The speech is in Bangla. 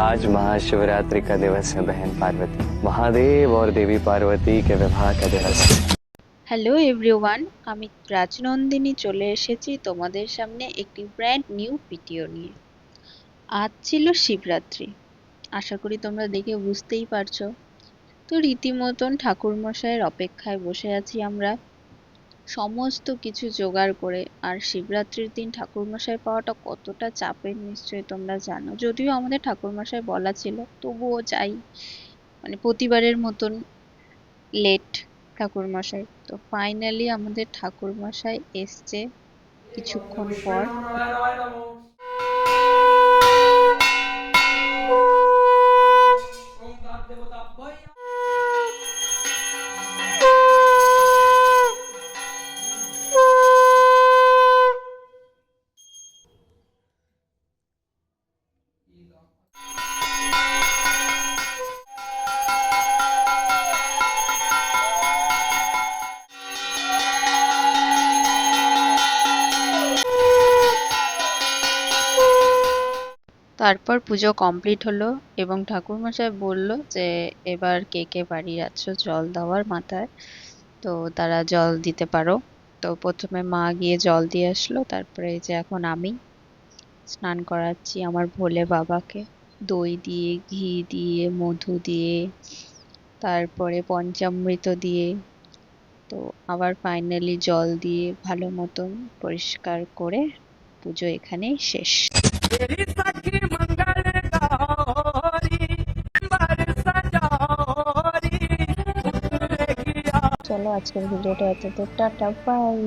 आज महाशिवरात्रि का दिवस है बहन पार्वती। महादेव और देवी पार्वती के विवाह का दिवस है। হ্যালো এভরিওয়ান, আমি রাজনন্দিনী চলে এসেছি তোমাদের সামনে একটি ব্র্যান্ড নিউ ভিডিও নিয়ে। আজ ছিল শিবরাত্রি, আশা করি তোমরা দেখে বুঝতেই পারছো। তো রীতিমতন ঠাকুরমশাইয়ের অপেক্ষায় বসে আছি আমরা, সমস্ত কিছু জোগাড় করে। আর শিবরাত্রির দিন ঠাকুরমশাই পাওয়াটা কতটা চাপের নিশ্চয়ই তোমরা জানো। যদিও আমাদের ঠাকুরমশাই বলা ছিল, তবুও যাই, মানে প্রতিবারের মতন লেট ঠাকুরমশাই। তো ফাইনালি আমাদের ঠাকুরমশাই এসছে কিছুক্ষণ পর। তারপর পুজো কমপ্লিট হলো এবং ঠাকুরমশাই বলল যে এবার কে কে বাড়ি যাচ্ছ জল দেওয়ার মাথায়, তো তারা জল দিতে পারো। তো প্রথমে মা গিয়ে জল দিয়ে আসলো, তারপরে এই যে এখন আমি স্নান করাচ্ছি আমার ভোলে বাবাকে, দই দিয়ে, ঘি দিয়ে, মধু দিয়ে, তারপরে পঞ্চামৃত দিয়ে। তো আবার ফাইনালি জল দিয়ে ভালো মতন পরিষ্কার করে পুজো এখানেই শেষ। চলো আজকের ভিডিওটা এতটা, টাটা বাই।